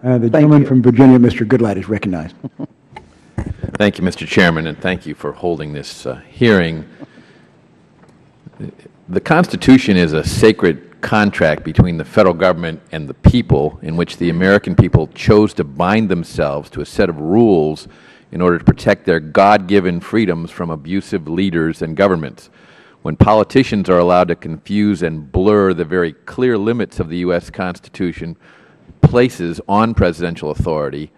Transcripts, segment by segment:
The gentleman from Virginia, Mr. Goodlatte, is recognized. Thank you, Mr. Chairman, and thank you for holding this hearing. The Constitution is a sacred contract between the federal government and the people, in which the American people chose to bind themselves to a set of rules in order to protect their God-given freedoms from abusive leaders and governments. When politicians are allowed to confuse and blur the very clear limits of the U.S. Constitution places on presidential authority,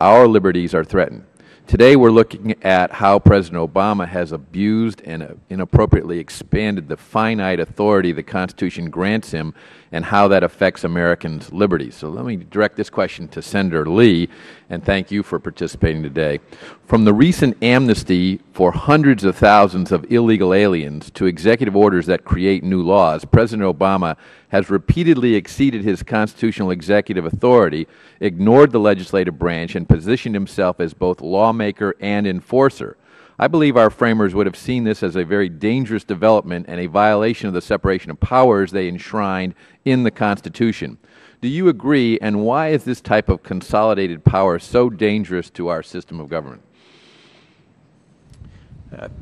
our liberties are threatened. Today we're looking at how President Obama has abused and inappropriately expanded the finite authority the Constitution grants him and how that affects Americans' liberties. So let me direct this question to Senator Lee, and thank you for participating today. From the recent amnesty for hundreds of thousands of illegal aliens to executive orders that create new laws, President Obama has repeatedly exceeded his constitutional executive authority, ignored the legislative branch, and positioned himself as both lawmaker and enforcer. I believe our framers would have seen this as a very dangerous development and a violation of the separation of powers they enshrined in the Constitution. Do you agree, and why is this type of consolidated power so dangerous to our system of government?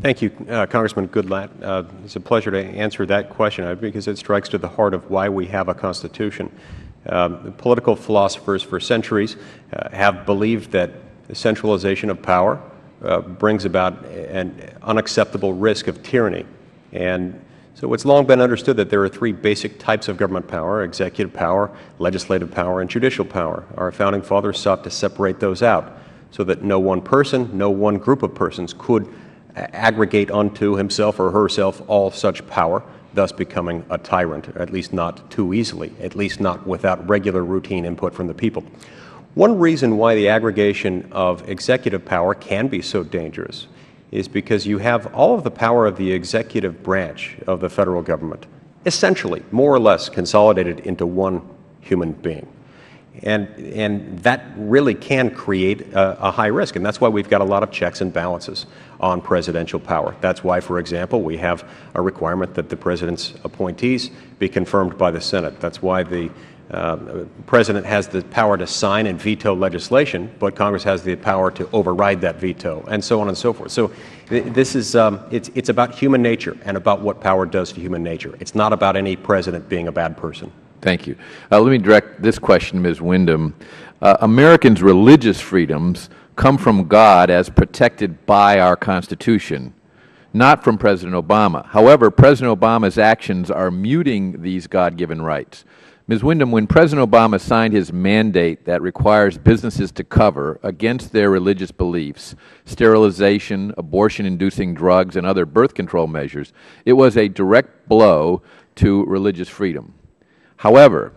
Thank you, Congressman Goodlatte. It's a pleasure to answer that question because it strikes to the heart of why we have a Constitution. Political philosophers for centuries have believed that the centralization of power brings about an unacceptable risk of tyranny. And so it's long been understood that there are three basic types of government power: executive power, legislative power, and judicial power. Our founding fathers sought to separate those out so that no one person, no one group of persons could aggregate unto himself or herself all such power, thus becoming a tyrant, at least not too easily, at least not without regular routine input from the people. One reason why the aggregation of executive power can be so dangerous is because you have all of the power of the executive branch of the federal government essentially, more or less, consolidated into one human being. And that really can create a high risk, and that's why we've got a lot of checks and balances on presidential power. That's why, for example, we have a requirement that the President's appointees be confirmed by the Senate. That's why the President has the power to sign and veto legislation, but Congress has the power to override that veto, and so on and so forth. So this is, it's about human nature and about what power does to human nature. It's not about any president being a bad person. Thank you. Let me direct this question to Ms. Windham. Americans' religious freedoms come from God as protected by our Constitution, not from President Obama. However, President Obama's actions are muting these God-given rights. Ms. Windham, when President Obama signed his mandate that requires businesses to cover, against their religious beliefs, sterilization, abortion-inducing drugs, and other birth control measures, it was a direct blow to religious freedom. However,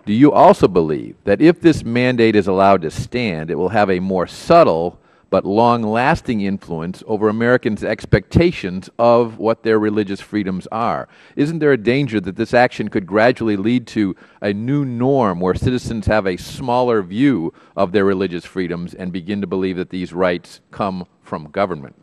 do you also believe that if this mandate is allowed to stand, it will have a more subtle but long-lasting influence over Americans' expectations of what their religious freedoms are? Isn't there a danger that this action could gradually lead to a new norm where citizens have a smaller view of their religious freedoms and begin to believe that these rights come from government?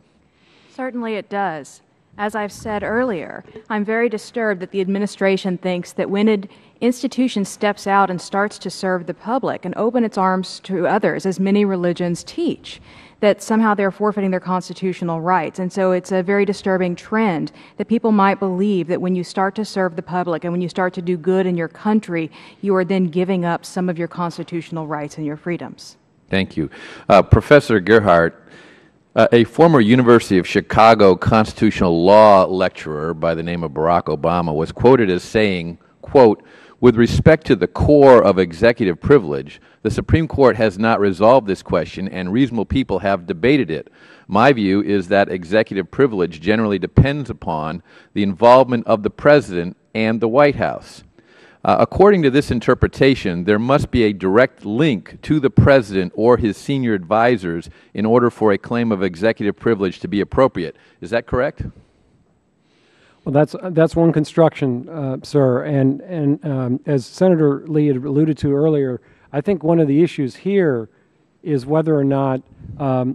Certainly it does. As I've said earlier, I'm very disturbed that the administration thinks that when an institution steps out and starts to serve the public and open its arms to others, as many religions teach, that somehow they're forfeiting their constitutional rights. And so it's a very disturbing trend that people might believe that when you start to serve the public and when you start to do good in your country, you are then giving up some of your constitutional rights and your freedoms. Thank you. Professor Gerhardt, a former University of Chicago constitutional law lecturer by the name of Barack Obama was quoted as saying, quote, "With respect to the core of executive privilege, the Supreme Court has not resolved this question and reasonable people have debated it. My view is that executive privilege generally depends upon the involvement of the President and the White House. According to this interpretation, there must be a direct link to the President or his senior advisors in order for a claim of executive privilege to be appropriate." Is that correct? Well, that's one construction, sir. And as Senator Lee had alluded to earlier, I think one of the issues here is whether or not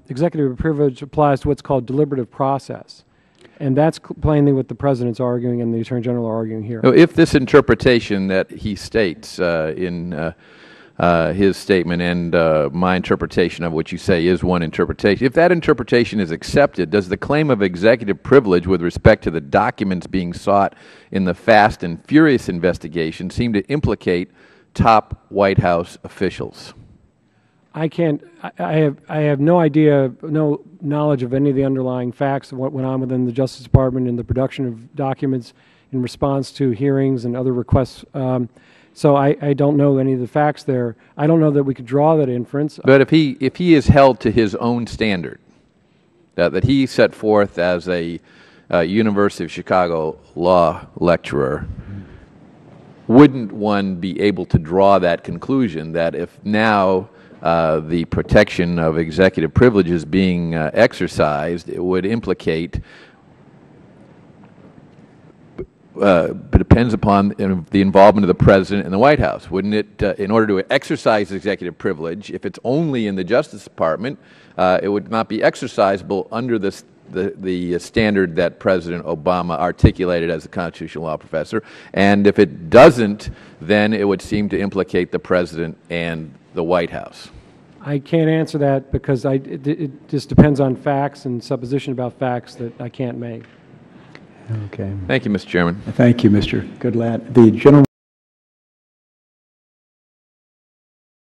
executive privilege applies to what's called deliberative process. And that's plainly what the President's arguing and the Attorney General are arguing here. If this interpretation that he states in his statement and my interpretation of what you say is one interpretation. If that interpretation is accepted, does the claim of executive privilege with respect to the documents being sought in the Fast and Furious investigation seem to implicate top White House officials? I can't, I have no idea, no knowledge of any of the underlying facts of what went on within the Justice Department in the production of documents in response to hearings and other requests. So I don't know any of the facts there. I don't know that we could draw that inference. But if he is held to his own standard that he set forth as a University of Chicago law lecturer, wouldn't one be able to draw that conclusion that if now the protection of executive privilege is being exercised, it would implicate, depends upon the involvement of the President and the White House. Wouldn't it, in order to exercise executive privilege, if it's only in the Justice Department, it would not be exercisable under the standard that President Obama articulated as a constitutional law professor, and if it doesn't, then it would seem to implicate the President and the White House? I can't answer that because it just depends on facts and supposition about facts that I can't make. Okay. Thank you, Mr. Chairman. Thank you, Mr. Goodlatte. The gentleman